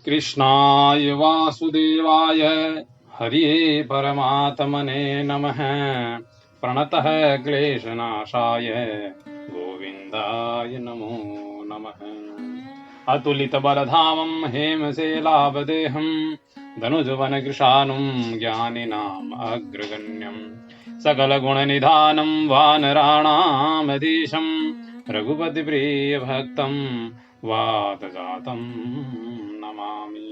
कृष्णाय वासुदेवाय हरिये परमात्मने नमः। प्रणतः क्लेशनाशाय गोविन्दाय नमो नमः। अतुलितबलधामं हेमशैलावदेहं धनुजवनकृशानुं ज्ञानिनाम् अग्रगण्यं सकलगुणनिधानं वानराणामधीशं रघुपतिप्रियभक्तं वातजातं नमामि।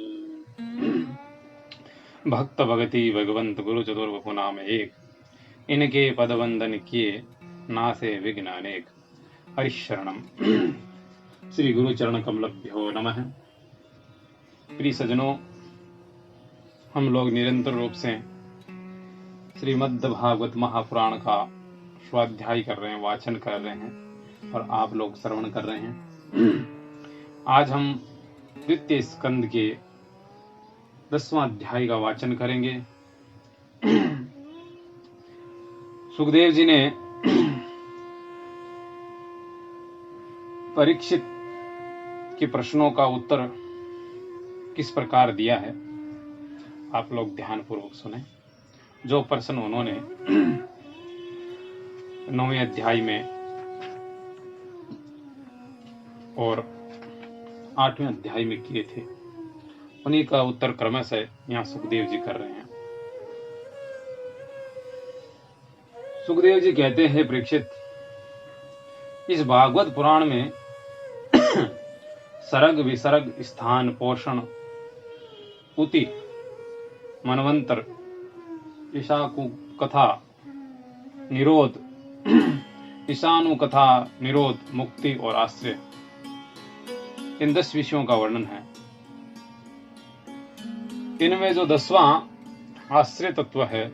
भक्त भगति भगवंत गुरु चतुर्वपु नाम एक, इनके पद वंदन किए नासे विघ्न अनेक। हरिशरणम। श्री गुरु चरण कमलभ्यो नमः। प्रिय सज्जनों, हम लोग निरंतर रूप से श्रीमद् भागवत महापुराण का स्वाध्याय कर रहे हैं, वाचन कर रहे हैं और आप लोग श्रवण कर रहे हैं। आज हम द्वितीय स्कंद के 10वां अध्याय का वाचन करेंगे। सुखदेव जी ने परीक्षित के प्रश्नों का उत्तर किस प्रकार दिया है, आप लोग ध्यानपूर्वक सुने। जो प्रश्न उन्होंने 9वें अध्याय में और 8वें अध्याय में किए थे, उन्हीं का उत्तर क्रमशः यहाँ सुखदेव जी कर रहे हैं। सुखदेव जी कहते हैं, परीक्षित, इस भागवत पुराण में सरग विसर्ग, स्थान, पोषण, उति, मनवंतर, ईशाकु कथा, निरोध, ईशानु कथा, निरोध, मुक्ति और आश्रय, इन 10 विषयों का वर्णन है। इनमें जो 10वां आश्रय तत्व है,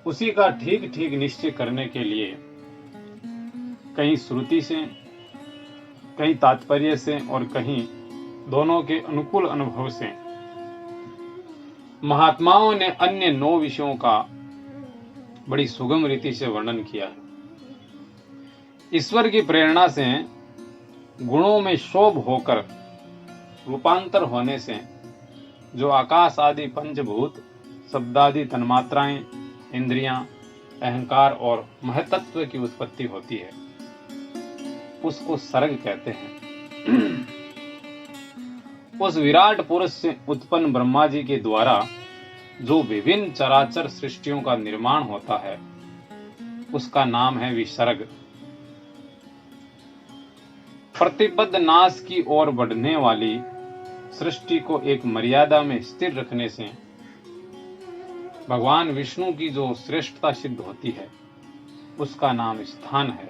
उसी का ठीक ठीक निश्चय करने के लिए कहीं श्रुति से, कहीं तात्पर्य से और कहीं दोनों के अनुकूल अनुभव से महात्माओं ने अन्य 9 विषयों का बड़ी सुगम रीति से वर्णन किया है। ईश्वर की प्रेरणा से गुणों में शोभ होकर रूपांतर होने से जो आकाश आदि पंचभूत, शब्दादि तन्मात्राएं, इंद्रियां, अहंकार और महतत्व की उत्पत्ति होती है, उसको सर्ग कहते हैं। उस विराट पुरुष से उत्पन्न ब्रह्मा जी के द्वारा जो विभिन्न चराचर सृष्टियों का निर्माण होता है, उसका नाम है विसर्ग। प्रतिपद नाश की ओर बढ़ने वाली सृष्टि को एक मर्यादा में स्थिर रखने से भगवान विष्णु की जो श्रेष्ठता सिद्ध होती है, उसका नाम स्थान है।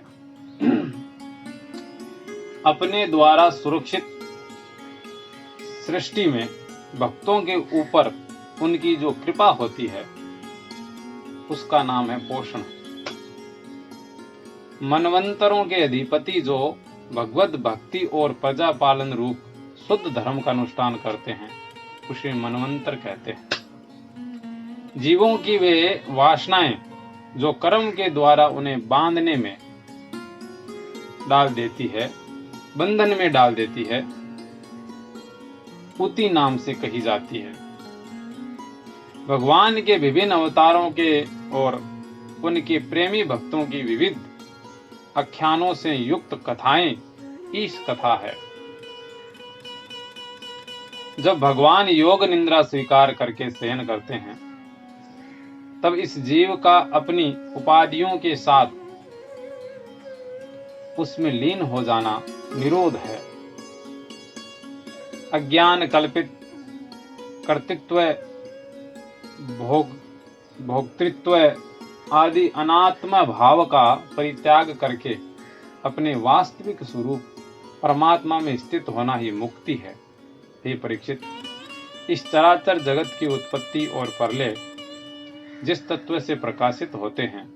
अपने द्वारा सुरक्षित सृष्टि में भक्तों के ऊपर उनकी जो कृपा होती है, उसका नाम है पोषण। मनवंतरों के अधिपति जो भगवत भक्ति और प्रजा पालन रूप शुद्ध धर्म का अनुष्ठान करते हैं, उसे मनवंतर कहते हैं। जीवों की वे वासनाएं जो कर्म के द्वारा उन्हें बांधने में डाल देती है, बंधन में डाल देती है, उति नाम से कही जाती है। भगवान के विभिन्न अवतारों के और उनके प्रेमी भक्तों की विविध आख्यानों से युक्त कथाएं ईश कथा है। जब भगवान योग निद्रा स्वीकार करके शयन करते हैं, तब इस जीव का अपनी उपाधियों के साथ उसमें लीन हो जाना निरोध है। अज्ञान कल्पित कर्तृत्व, भोक्तृत्व आदि अनात्मा भाव का परित्याग करके अपने वास्तविक स्वरूप परमात्मा में स्थित होना ही मुक्ति है। हे परीक्षित, इस चराचर जगत की उत्पत्ति और प्रलय जिस तत्व से प्रकाशित होते हैं,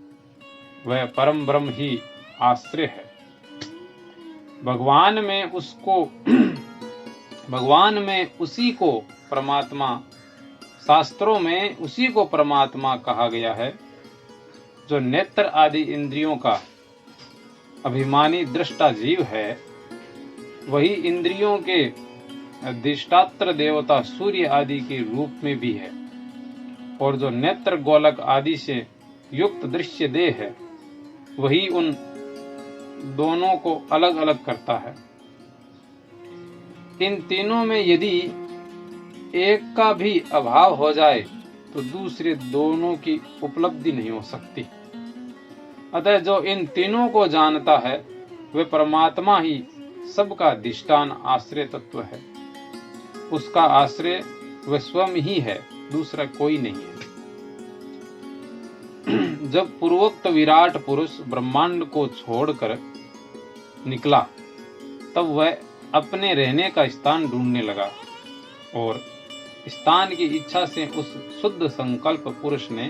वह परम ब्रह्म ही आश्रय है। भगवान में उसी को परमात्मा, शास्त्रों में उसी को परमात्मा कहा गया है जो नेत्र आदि इंद्रियों का अभिमानी दृष्टा जीव है। वही इंद्रियों के अधिष्ठात्र देवता सूर्य आदि के रूप में भी है, और जो नेत्र गोलक आदि से युक्त दृश्य देह है वही उन दोनों को अलग अलग करता है। इन तीनों में यदि एक का भी अभाव हो जाए तो दूसरे दोनों की उपलब्धि नहीं हो सकती। अतः जो इन तीनों को जानता है वह परमात्मा ही सबका अधिष्ठान आश्रय तत्व है। उसका आश्रय वह स्वयं ही है, दूसरा कोई नहीं है। जब पूर्वोक्त विराट पुरुष ब्रह्मांड को छोड़कर निकला तब वह अपने रहने का स्थान ढूंढने लगा, और स्थान की इच्छा से उस शुद्ध संकल्प पुरुष ने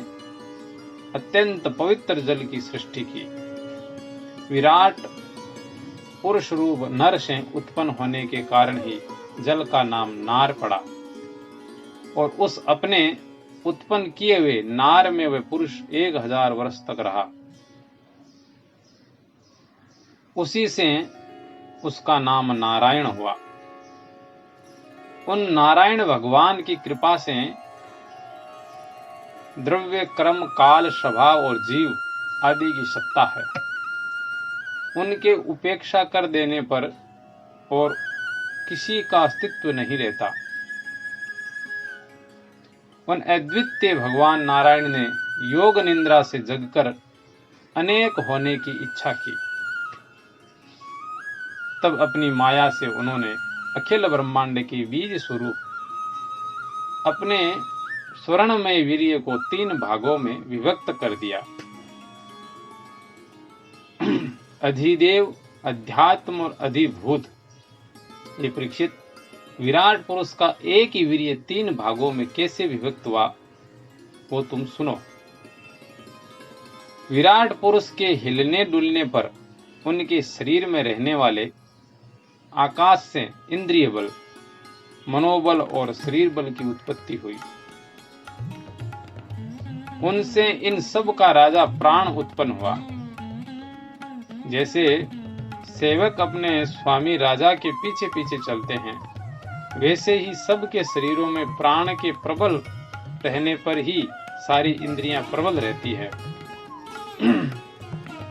अत्यंत पवित्र जल की सृष्टि की। विराट पुरुष रूप नर से उत्पन्न होने के कारण ही जल का नाम नार पड़ा, और उस अपने उत्पन्न किए हुए नार में वह पुरुष 1000 वर्ष तक रहा। उसी से उसका नाम नारायण हुआ। उन नारायण भगवान की कृपा से द्रव्य, क्रम, काल, स्वभाव और जीव आदि की सत्ता है। उनके उपेक्षा कर देने पर और किसी का अस्तित्व नहीं रहता। उन अद्वितीय भगवान नारायण ने योग निद्रा से जगकर अनेक होने की इच्छा की। तब अपनी माया से उन्होंने अखिल ब्रह्मांड के बीज स्वरूप अपने स्वर्णमय वीर्य को 3 भागों में विभक्त कर दिया। अधिदेव, अध्यात्म और अधिभूत। ये परीक्षित, विराट पुरुष का एक ही वीर्य 3 भागों में कैसे विभक्त हुआ वो तुम सुनो। विराट पुरुष के हिलने डुलने पर उनके शरीर में रहने वाले आकाश से इंद्रिय बल, मनोबल और शरीर बल की उत्पत्ति हुई। उनसे इन सब का राजा प्राण उत्पन्न हुआ। जैसे सेवक अपने स्वामी राजा के पीछे पीछे चलते हैं, वैसे ही सबके शरीरों में प्राण के प्रबल रहने पर ही सारी इंद्रियां प्रबल रहती है,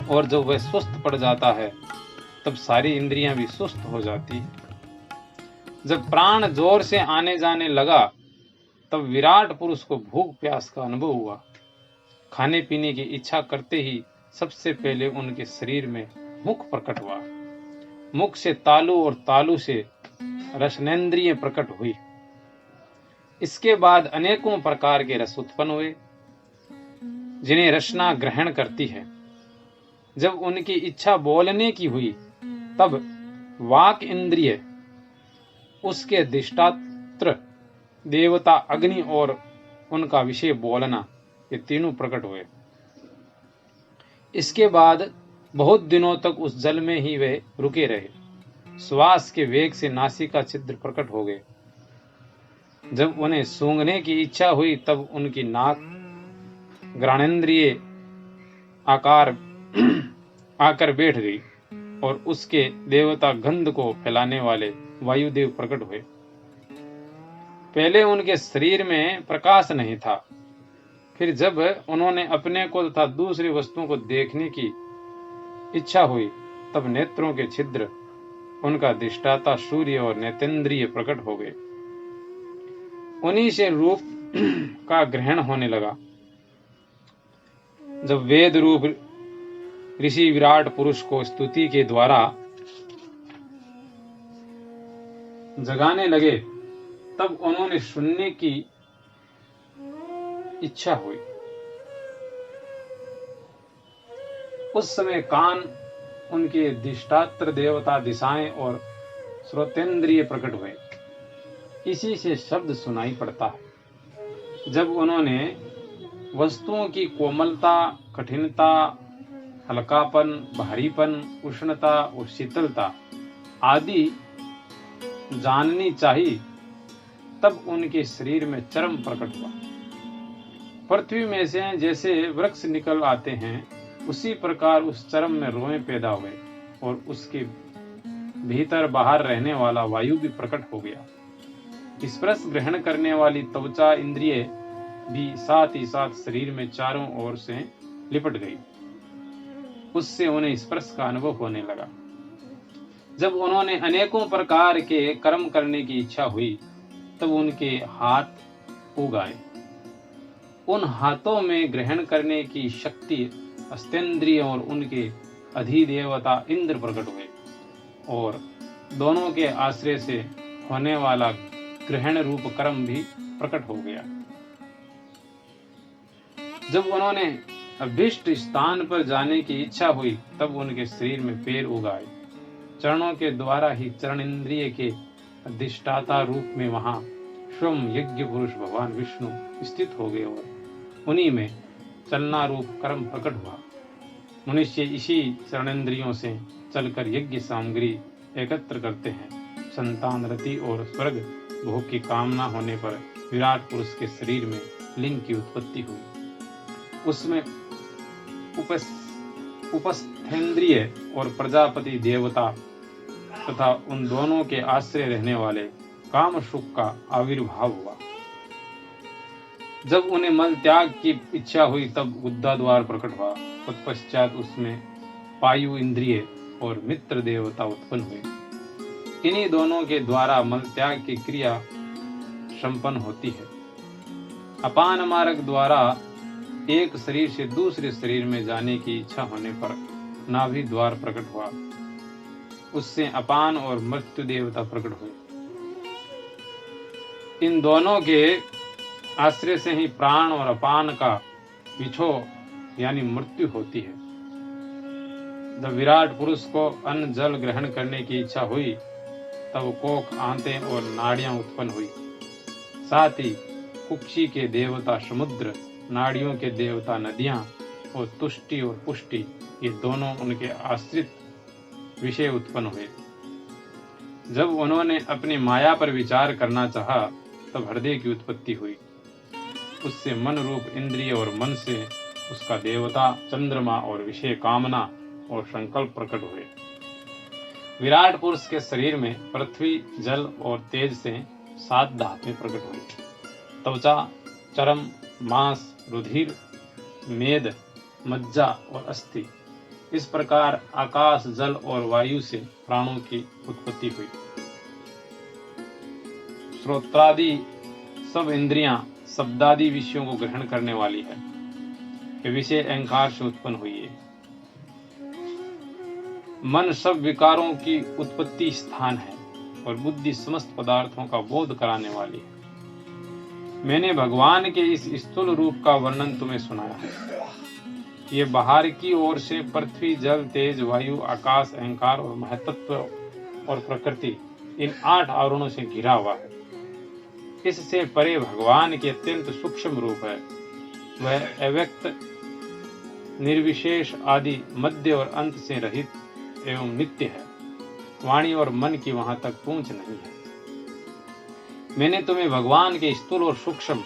और जब वह सुस्त पड़ जाता है तब सारी इंद्रियां भी सुस्त हो जाती है। जब प्राण जोर से आने जाने लगा तब विराट पुरुष को भूख प्यास का अनुभव हुआ। खाने पीने की इच्छा करते ही सबसे पहले उनके शरीर में मुख प्रकट हुआ। मुख से तालु और तालु से रसनेन्द्रिय प्रकट हुई। इसके बाद अनेकों प्रकार के रस उत्पन्न हुए जिन्हें रसना ग्रहण करती है। जब उनकी इच्छा बोलने की हुई तब वाक इंद्रिय, उसके अधिष्ठात्र देवता अग्नि और उनका विषय बोलना, ये तीनों प्रकट हुए। इसके बाद बहुत दिनों तक उस जल में ही वे रुके रहे। श्वास के वेग से नासिका छिद्र प्रकट हो गए। जब उन्हें सूंघने की इच्छा हुई तब उनकी नाक घ्राणेन्द्रिय आकर बैठ गई, और उसके देवता गंध को फैलाने वाले वायुदेव प्रकट हुए। पहले उनके शरीर में प्रकाश नहीं था, फिर जब उन्होंने अपने को तथा दूसरी वस्तुओं को देखने की इच्छा हुई तब नेत्रों के छिद्र, उनका अधिष्ठाता सूर्य और नेतेंद्रिय प्रकट हो गए। उन्हीं से रूप का ग्रहण होने लगा। जब वेद रूप ऋषि विराट पुरुष को स्तुति के द्वारा जगाने लगे तब उन्होंने सुनने की इच्छा हुई। उस समय कान, उनके अधिष्ठात्र देवता, दिशाएं और श्रोतेंद्रिय प्रकट हुए। इसी से शब्द सुनाई पड़ता है। जब उन्होंने वस्तुओं की कोमलता, कठिनता, हल्कापन, भारीपन, उष्णता और शीतलता आदि जाननी चाहिए तब उनके शरीर में चर्म प्रकट हुआ। पृथ्वी में से जैसे वृक्ष निकल आते हैं उसी प्रकार उस चर्म में रोएं पैदा हुए, और उसके भीतर बाहर रहने वाला वायु भी प्रकट हो गया। स्पर्श ग्रहण करने वाली त्वचा इंद्रिय भी साथ ही साथ शरीर में चारों ओर से लिपट गई। उससे उन्हें स्पर्श का अनुभव होने लगा। जब उन्होंने अनेकों प्रकार के कर्म करने की इच्छा हुई, तब उनके हाथ उग आए। उन हाथों में ग्रहण करने की शक्ति अस्तेंद्रिय और उनके अधिदेवता इंद्र प्रकट हुए, और दोनों के आश्रय से होने वाला ग्रहण रूप कर्म भी प्रकट हो गया। जब उन्होंने अभीष्ट स्थान पर जाने की इच्छा हुई, तब उनके शरीर में पैर उग आए। चरणों के द्वारा ही चरण इंद्रिय के अधिष्ठाता रूप में वहां स्वयं यज्ञ पुरुष भगवान विष्णु स्थित हो गए, और उन्हीं में चलना रूप कर्म प्रकट हुआ। मनुष्य इसी चरणेन्द्रियों से चलकर यज्ञ सामग्री एकत्र करते हैं। संतान रति और स्वर्ग भोग की कामना होने पर विराट पुरुष के शरीर में लिंग की उत्पत्ति हुई। उसमें उपस्थेंद्रिय और प्रजापति देवता तथा उन दोनों के आश्रय रहने वाले काम सुख का आविर्भाव हुआ। जब उन्हें मल त्याग की इच्छा हुई, तब गुद्दा द्वार प्रकट हुआ। तत्पश्चात उसमें पायु इंद्रिय और मित्र देवता उत्पन्न हुए। इन्हीं दोनों के द्वारा मल त्याग की क्रिया संपन्न होती है। अपान मार्ग द्वारा एक शरीर से दूसरे शरीर में जाने की इच्छा होने पर नाभि द्वार प्रकट हुआ। उससे अपान और मृत्यु देवता प्रकट हुए। इन दोनों के आश्रय से ही प्राण और अपान का विछोह यानी मृत्यु होती है। जब विराट पुरुष को अन्न जल ग्रहण करने की इच्छा हुई, तब कोख, आंतें और नाड़ियां उत्पन्न हुई। साथ ही कुक्षी के देवता समुद्र, नाड़ियों के देवता नदियां और तुष्टि और पुष्टि, ये दोनों उनके आश्रित विषय उत्पन्न हुए। जब उन्होंने अपनी माया पर विचार करना चाहा, तब हृदय की उत्पत्ति हुई। उससे मन रूप इंद्रिय और मन से उसका देवता चंद्रमा और विषय कामना और संकल्प प्रकट हुए। विराट पुरुष के शरीर में पृथ्वी, जल और तेज से 7 धातुएं प्रकट हुई। त्वचा, चर्म, मांस, रुधिर, मेद, मज्जा और अस्थि। इस प्रकार आकाश, जल और वायु से प्राणों की उत्पत्ति हुई। श्रोत्रादि सब इंद्रियां शब्दादि विषयों को ग्रहण करने वाली है। ये विषय अहंकार से उत्पन्न हुई है। मन सब विकारों की उत्पत्ति स्थान है और बुद्धि समस्त पदार्थों का बोध कराने वाली है। मैंने भगवान के इस स्थूल रूप का वर्णन तुम्हें सुनाया है। ये बाहर की ओर से पृथ्वी, जल, तेज, वायु, आकाश, अहंकार और महतत्व और प्रकृति, इन 8 आवरणों से घिरा हुआ है। इससे परे भगवान के अत्यंत सूक्ष्म रूप है। वह अव्यक्त, निर्विशेष, आदि, मध्य और अंत से रहित एवं नित्य है। वाणी और मन की वहां तक पहुंच नहीं है। मैंने तुम्हें भगवान के स्थूल और सूक्ष्म,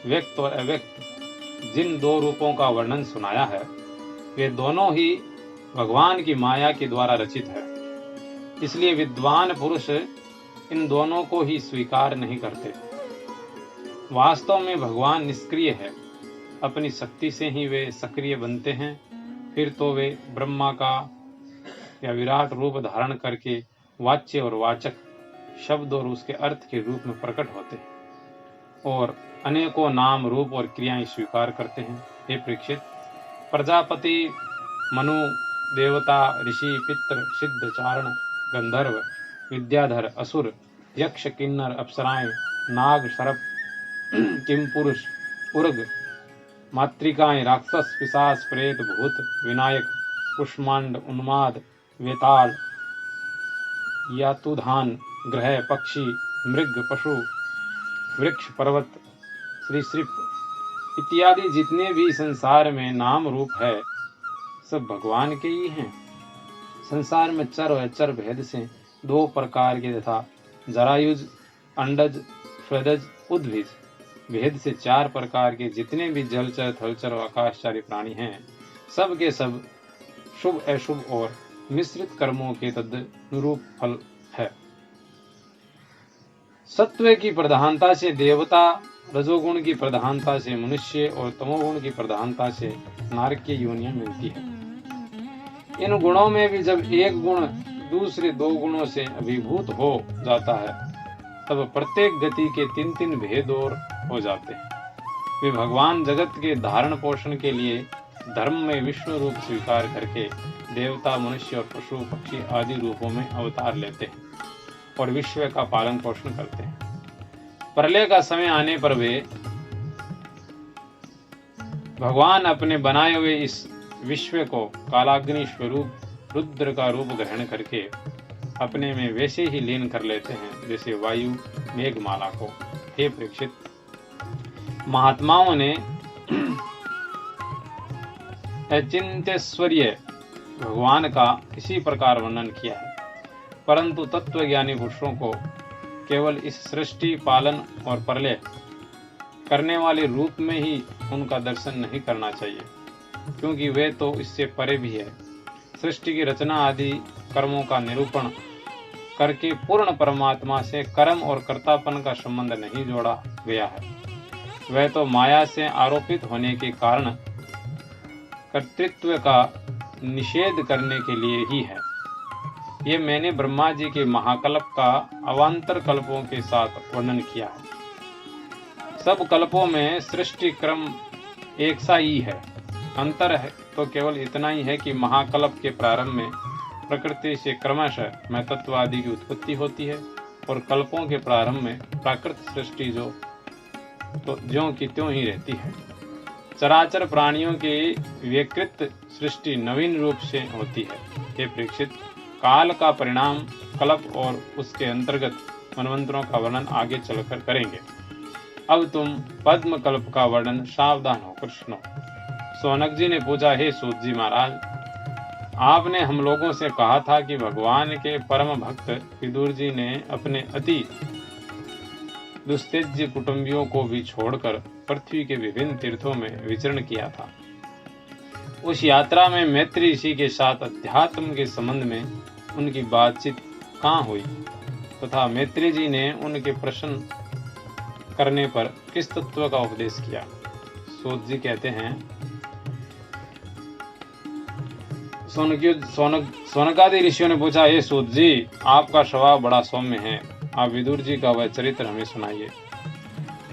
व्यक्त और अव्यक्त जिन 2 रूपों का वर्णन सुनाया है, वे दोनों ही भगवान की माया के द्वारा रचित है। इसलिए विद्वान पुरुष इन दोनों को ही स्वीकार नहीं करते। वास्तव में भगवान निष्क्रिय है। अपनी शक्ति से ही वे सक्रिय बनते हैं। फिर तो वे ब्रह्मा का या विराट रूप धारण करके वाच्य और वाचक, शब्द और उसके अर्थ के रूप में प्रकट होते हैं और अनेकों नाम, रूप और क्रियाएं स्वीकार करते हैं। हे परीक्षित, प्रजापति, मनु, देवता, ऋषि, पितर, सिद्ध, चारण, गंधर्व, विद्याधर, असुर, यक्ष, किन्नर, अप्सराएं, नाग, सर्प, किमपुरुष, उर्ग, मातृकाएं, राक्षस, पिशाच, प्रेत, भूत, विनायक, कुष्मांड, उन्माद, वेताल, यातुधान, ग्रह, पक्षी, मृग, पशु, वृक्ष, पर्वत, सरीसृप इत्यादि जितने भी संसार में नाम रूप है, सब भगवान के ही हैं। संसार में चर और अचर भेद से 2 प्रकार के तथा जरायुज, अंडज, स्वेदज, उद्भिज भेद से 4 प्रकार के जितने भी जलचर, थलचर और आकाशचारी प्राणी हैं, सब के सब शुभ, अशुभ और मिश्रित कर्मों के तदनुरूप फल है। सत्व की प्रधानता से देवता, रजोगुण की प्रधानता से मनुष्य और तमोगुण की प्रधानता से नारकीय योनियां मिलती है। इन गुणों में भी जब एक गुण दूसरे दो गुणों से अभिभूत हो जाता है तब प्रत्येक गति के तीन तीन भेद और हो जाते हैं। वे भगवान जगत के धारण पोषण के लिए धर्म में विष्णु रूप स्वीकार करके देवता, मनुष्य और पशु पक्षी आदि रूपों में अवतार लेते हैं और विश्व का पालन पोषण करते हैं। प्रलय का समय आने पर वे भगवान अपने बनाए हुए इस विश्व को कालाग्नि स्वरूप रुद्र का रूप ग्रहण करके अपने में वैसे ही लीन कर लेते हैं जैसे वायु मेघमाला को। हे परीक्षित, महात्माओं ने अचिंत्यश्वर्य भगवान का इसी प्रकार वर्णन किया है, परंतु तत्वज्ञानी पुरुषों को केवल इस सृष्टि, पालन और प्रलय करने वाले रूप में ही उनका दर्शन नहीं करना चाहिए, क्योंकि वे तो इससे परे भी है। सृष्टि की रचना आदि कर्मों का निरूपण करके पूर्ण परमात्मा से कर्म और कर्तापन का संबंध नहीं जोड़ा गया है। वह तो माया से आरोपित होने के कारण कर्तृत्व का निषेध करने के लिए ही है। ये मैंने ब्रह्मा जी के महाकल्प का अवान्तर कल्पों के साथ वर्णन किया है। सब कल्पों में सृष्टि क्रम एक सा ही है। अंतर है तो केवल इतना ही है कि महाकल्प के प्रारंभ में प्रकृति से क्रमशः मैं तत्व आदि की उत्पत्ति होती है और कल्पों के प्रारंभ में प्राकृत सृष्टि ज्यों की त्यों ही रहती है। चराचर प्राणियों की विकृत सृष्टि नवीन रूप से होती है। हे परीक्षित, काल का परिणाम कल्प और उसके अंतर्गत मनवंतरों का वर्णन आगे चलकर करेंगे। अब तुम पद्म कल्प का वर्णन सावधान होकर सुनो। सोनक जी ने पूछा, हे सूत जी महाराज, आपने हम लोगों से कहा था कि भगवान के परम भक्त विदुर जी ने अपने अति दुस्तेज्य कुटुंबियों को भी छोड़कर पृथ्वी के विभिन्न तीर्थों में विचरण किया था। उस यात्रा में मैत्री ऋषि के साथ अध्यात्म के संबंध में उनकी बातचीत कहाँ हुई तथा मैत्री जी ने उनके प्रश्न करने पर किस तत्व का उपदेश किया। सूत जी कहते हैं, सोनकादि ऋषियों ने पूछा, हे सूत जी, आपका स्वभाव बड़ा सौम्य है, आप विदुर जी का वह चरित्र हमें सुनाइए।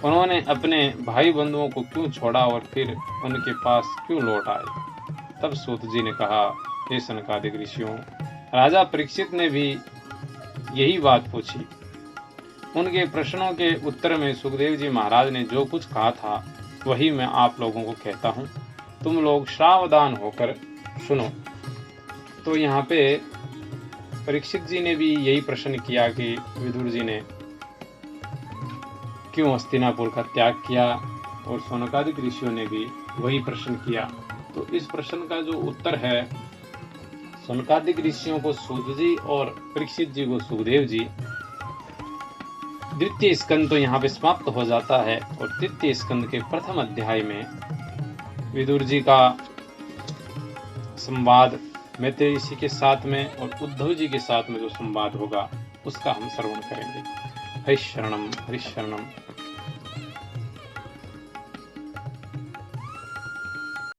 उन्होंने अपने भाई बंधुओं को क्यों छोड़ा और फिर उनके पास क्यों लौट आए। तब सूत जी ने कहा, हे सनकादिक ऋषियों, राजा परीक्षित ने भी यही बात पूछी। उनके प्रश्नों के उत्तर में सुखदेव जी महाराज ने जो कुछ कहा था वही मैं आप लोगों को कहता हूँ, तुम लोग सावधान होकर सुनो। तो यहाँ पे परीक्षित जी ने भी यही प्रश्न किया कि विदुर जी ने क्यों हस्तिनापुर का त्याग किया, और सौनकादिक ऋषियों ने भी वही प्रश्न किया। तो इस प्रश्न का जो उत्तर है, सौनकादिक ऋषियों को सूत जी और परीक्षित जी को सुखदेव जी, द्वितीय स्कंद तो यहाँ पे समाप्त हो जाता है और तृतीय स्कंद के प्रथम अध्याय में विदुर जी का संवाद मैत्री ऋषि के साथ में और उद्धव जी के साथ में जो संवाद होगा उसका हम श्रवण करेंगे। हरिशरणम हरिशरणम।